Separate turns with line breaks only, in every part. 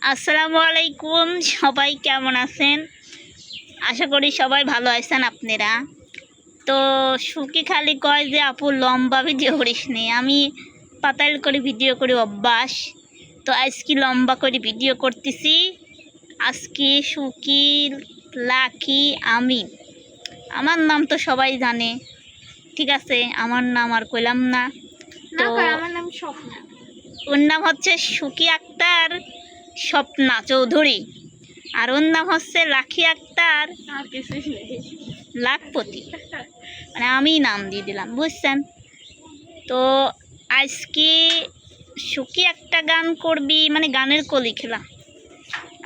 আসসালামু আলাইকুম, সবাই কেমন আছেন? আশা করি সবাই ভালো আছেন আপনারা। তো সুকি খালি কয় যে আপু লম্বা ভিডিও করিস নি, আমি পাতাল করে ভিডিও করি অভ্যাস। তো আজকে লম্বা করে ভিডিও করতেছি। আজকে সুকি, লাকি, আমি, আমার নাম তো সবাই জানে, ঠিক আছে? আমার নাম আর কইলাম না। তো
আমার নাম স্বপ্না।
ওর নাম হচ্ছে সুকি আক্তার স্বপ্না চৌধুরী, আর ওর নাম হচ্ছে লাকি আক্তার
আর কিছু নেই।
লাখপতি, মানে আমি নাম দিয়ে দিলাম, বুঝছেন? তো আজকে সুকি একটা গান করবি, মানে গানের কলি খেলা,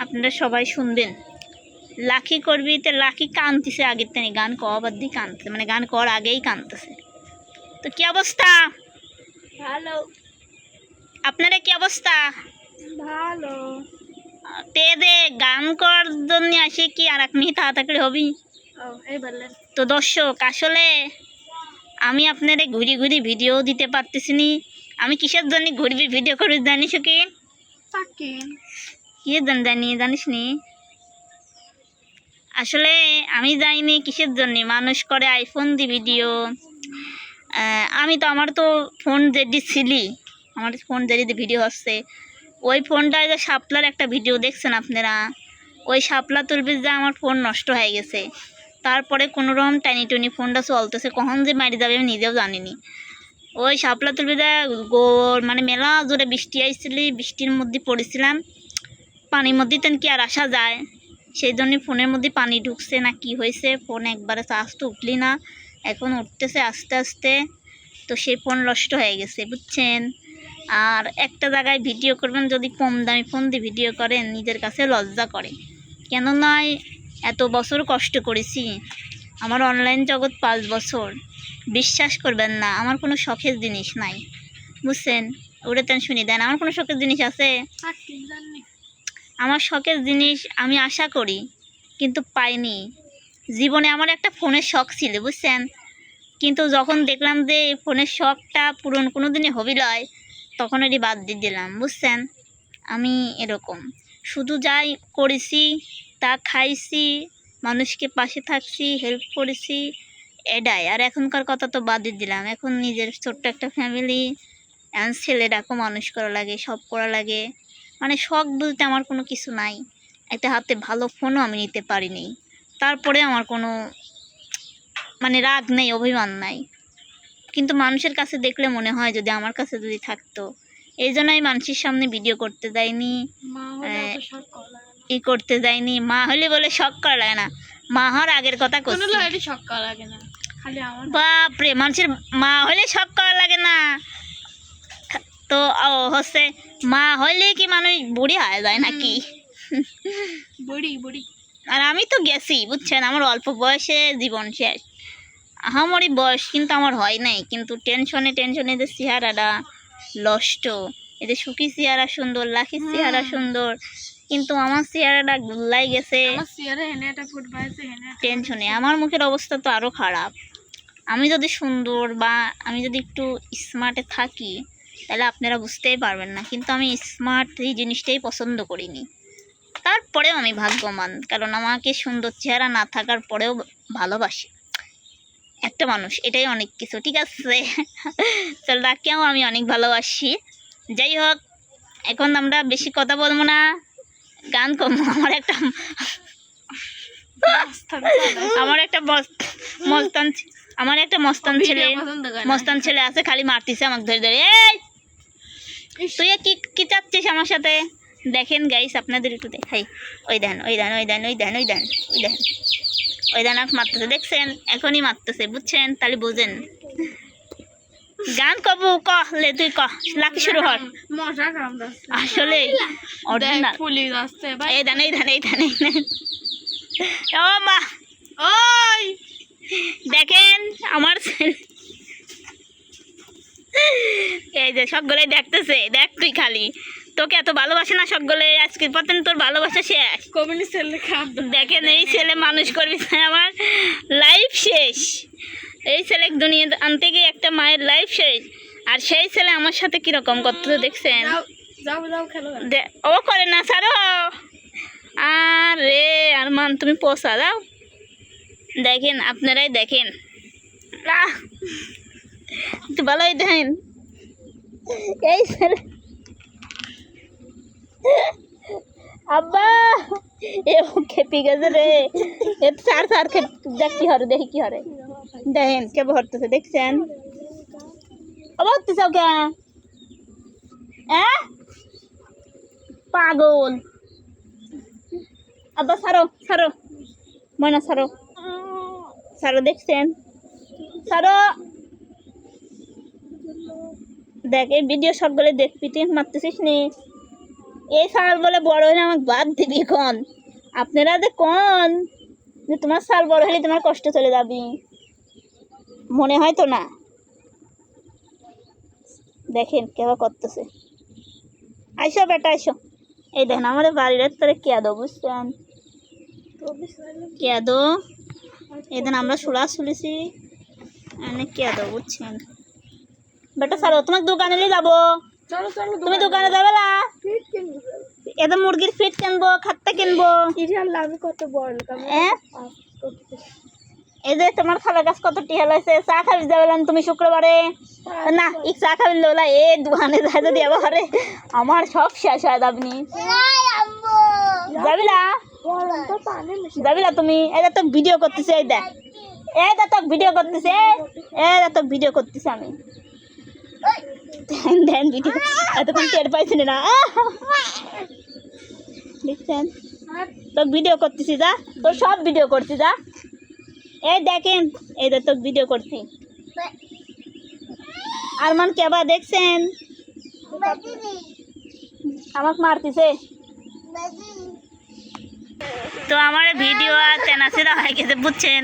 আপনারা সবাই শুনবেন। লাকি করবি, তো লাকি কানতেছে আগের থেকে, গান কবার দিয়ে কানতেছে, মানে গান করার আগেই কানতেছে। তো কি অবস্থা
ভালো
আপনারা, কি অবস্থা?
ভালো।
তে দে গান করার জন্য আসে কি আর এক মিনিট তাড়াতাড়ি হবি।
এই বললেন
তো দর্শক, আসলে আমি আপনাদের ঘুরি ঘুরি ভিডিও দিতে পারতেছি নি। আমি কিসের জন্য ঘুরবি ভিডিও করবি জানিস কি?
থাকেন
কিসের জন্য জানিস নি? আসলে আমি জানি কিসের জন্য মানুষ করে আইফোন দি ভিডিও। আমি তো, আমার তো ফোন যেটি ছিলি, আমার ফোন যেটি ভিডিও হচ্ছে, ওই ফোনটায় যে শাপলার একটা ভিডিও দেখছেন আপনারা, ওই শাপলা তুলবি যে আমার ফোন নষ্ট হয়ে গেছে। তারপরে কোনো রকম টানি টুনি ফোনটা চলতেছে, কখন যে মারি যাবে আমি নিজেও জানিনি। ওই শাপলা তুলবি যে মানে মেলা জোরে বৃষ্টি আইছিলি, বৃষ্টির মধ্যে পড়েছিলাম, পানির মধ্যে তেন কি আর আসা যায়? সেই জন্য ফোনের মধ্যে পানি ঢুকছে না কি হয়েছে, ফোন একবারে চার্জ তো উঠলি না, এখন উঠতেছে আস্তে আস্তে। তো সেই ফোন নষ্ট হয়ে গেছে, বুঝছেন? আর একটা জায়গায় ভিডিও করবেন, যদি কম দামি ফোন দিয়ে ভিডিও করেন নিজের কাছে লজ্জা করে। কেন নয়, এত বছর কষ্ট করেছি, আমার অনলাইন জগৎ 5 বছর। বিশ্বাস করবেন না, আমার কোনো শখের জিনিস নাই, বুঝছেন? ওটা তেন শুনি দেন, আমার কোনো শখের জিনিস আছে? আমার শখের জিনিস আমি আশা করি, কিন্তু পাইনি। জীবনে আমার একটা ফোনের শখ ছিল, বুঝছেন? কিন্তু যখন দেখলাম যে এই ফোনের শখটা পূরণ কোনো দিনই হবি লয়, তখন এটি বাদ দিয়ে দিলাম, বুঝছেন? আমি এরকম শুধু যাই করেছি, তা খাইছি, মানুষকে পাশে থাকছি, হেল্প করেছি, এটাই। আর এখনকার কথা তো বাদই দিলাম, এখন নিজের ছোট্ট একটা ফ্যামিলি, ছেলেটাকেও মানুষ করা লাগে, সব করা লাগে। মানে শখ বলতে আমার কোনো কিছু নাই। একটা হাতে ভালো ফোনও আমি নিতে পারিনি, তারপরে আমার কোনো মানে রাগ নেই, অভিমান নাই। কিন্তু মানুষের কাছে দেখলে মনে হয় যদি আমার কাছে যদি থাকতো। এই জন্যই মানুষের সামনে ভিডিও করতে যাইনি, ই করতে যাইনি। মা হলে বলে শখ করা লাগে না, মা হওয়ার আগের কথা করছি।
শখ করা লাগে না, খালি আমার
বাপরে, মানুষের মা হলে শখ করা লাগে না? তো হচ্ছে মা হইলে কি মানুষ বুড়ি হয়ে যায় নাকি?
বুড়ি বুড়ি।
আর আমি তো গেছি, বুঝছেন, আমার অল্প বয়সে জীবন শেষ। আমারই বয়স কিন্তু আমার হয় নাই, কিন্তু টেনশনে টেনশনে যে চেহারাটা নষ্ট। এই যে সুখী চেহারা সুন্দর, লাখির চেহারা সুন্দর, কিন্তু আমার চেহারাটা গুল্লাই গেছে টেনশনে। আমার মুখের অবস্থা তো আরও খারাপ। আমি যদি সুন্দর বা আমি যদি একটু স্মার্টে থাকি, তাহলে আপনারা বুঝতেই পারবেন না। কিন্তু আমি স্মার্ট এই জিনিসটাই পছন্দ করিনি। তারপরেও আমি ভাগ্যবান, কারণ আমাকে সুন্দর চেহারা না থাকার পরেও ভালোবাসি একটা মানুষ, এটাই অনেক কিছু, ঠিক আছে? চল, তাকেও আমি অনেক ভালোবাসি। যাই হোক, এখন আমরা বেশি কথা বলবো না, গান করবো। আমার একটা মস্তান ছেলে আছে, খালি মারতিছে আমাকে ধরে ধরে। এই তুই কি চাচ্ছিস আমার সাথে? দেখেন গাইস, আপনাদের একটু দেখাই। ওই দেন মারতেছে, দেখছেন? এখনই মারতেছে, বুঝছেন? তাহলে বুঝেন। গান কবু কলে তুই লাকি শুরু হর। আসলে এই দেন ও মা,
ওই
দেখেন আমার এই যে সবগুলোই দেখতেছে, দেখ তুই খালি, তোকে এত ভালোবাসে না সবগুলো, আজকের পর্যন্ত তোর ভালোবাসা শেষ। দেখেন, এই ছেলে মানুষ করবি, আমার লাইফ শেষ। এই ছেলে দুনিয়া আনতে গিয়ে একটা মায়ের লাইফ শেষ, আর সেই ছেলে আমার সাথে কিরকম করতে দেখছেন?
যাও যাও খেলো
ও করে না ছাড়ো। আরে আরমান তুমি পোষা দাও। দেখেন আপনারাই দেখেন, একটু ভালোই দেখেন এই ছেলে। আব্বা এ খেপি গেছে রে, এ সার সার দেখ কি হরে, দেখি কি হরে, দেখেন কে ভরতেছে দেখছেন। ভরতেছ কে পাগল। আব্বা সারো সারো ময়না সারো সারো, দেখছেন সারো। দেখ এই ভিডিও সবগুলো দেখবি, তুই মারতেছিস নি। এই সাল বলে বড় হলে আমাকে বাদ দিবি কন। আপনারা যে কন যে তোমার সাল বড় হলে তোমার কষ্ট চলে যাবি, মনে হয় তো না। দেখেন কেবা করতেছে। আইসো বেটা আইসো। এই দেখেন আমাদের বাড়ির তোরে কেয়াদো, বুঝছেন কেয়াদো। এই দেন আমরা শুলা শুলেছি অনেক কেয়াদো, বুঝছেন বেটা। সারো তোমাকে দোকানে নিয়ে যাবো।
চলো চলো
তুমি দোকানে যাবে না? এদের মুরগির ফিট কিনবো, খাত্তা কিনবো।
আমি কত বড় লোক আমি
এই যে তোমার খাবার গাছ কত টিয়া লাগছে। চা খাবি যাবে তুমি শুক্রবারে? না ই চা খাবি লোলা এ দোকানে যায় যদি আবার আমার সব শেষ হয়। আপনি যাবি না? যাবি না তুমি? এই তো ভিডিও করতেছে, এই দেখ এই তো ভিডিও করতেছে, এই তো ভিডিও করতেছে আমি। দেন ভিডিও এতক্ষণ টের পাইছি না, দেখছেন তো ভিডিও করতেছি। যা তোর সব ভিডিও করছি যা। এই দেখেন এই তো ভিডিও করছি। আরমান কেবা দেখছেন আমাকে মারতেছে। তো আমার ভিডিও আর তেনাসিরা হয়ে গেছে, বুঝছেন।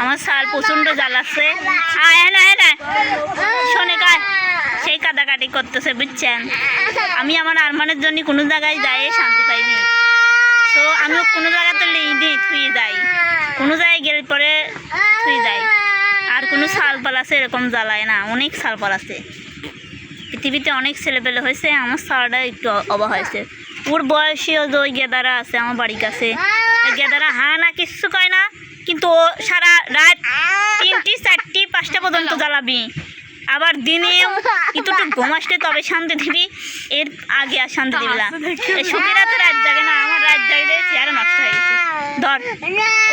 আমার সাল প্রচণ্ড জ্বালাচ্ছে। শোনে কাজ সেই কাদাকাটি করতেছে, বুঝছেন। আমি আমার আরমানের জন্য কোনো জায়গায় যাই শান্তি পাইনি। তো আমিও কোনো জায়গাতে লিখি থুয়ে যাই, কোনো জায়গায় গেলে পরে থুয়ে যাই। আর কোনো সালপাল আছে এরকম জ্বালায় না, অনেক সালপাল আছে পৃথিবীতে, অনেক ছেলেপেলে হয়েছে। আমার সালটা একটু অবাক হয়েছে। ওর বয়সীয় যে ওই গেদারা আছে আমার বাড়ির কাছে, ওই গেদারা হ্যাঁ না কিচ্ছু কয় না, কিন্তু ও সারা রাত 3টি 4টি 5টা পর্যন্ত জ্বালাবি। আবার দিনে একটু ঘুম আসলে তবে শান্তি দিবি, এর আগে আর শান্তি দিবি না। এই সুখের রাতে রাত জাগে না, আমার রাত জাগলে চেহারা নষ্ট হয়ে গেছে। ধর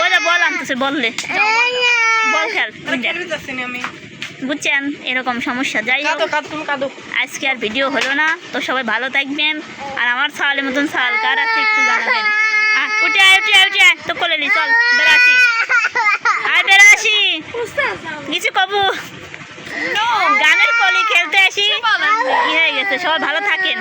ওই যে বল আনতেছে, বললে বল খেল, বুঝছেন এরকম সমস্যা। যাই হোক আজকে আর ভিডিও হলো না। তো সবাই ভালো থাকবেন। আর আমার ছাওয়ালের মতন ছাওয়াল কার আছে একটু জানাবেন। উঠে আয় উঠে আয় উঠে আয়, তো কোলে নি চল বেড়াসি, আয় বেড়াসি কিছু কবু গানের কলি খেলতে আসি। হয়ে গেছে, সবাই ভালো থাকেন।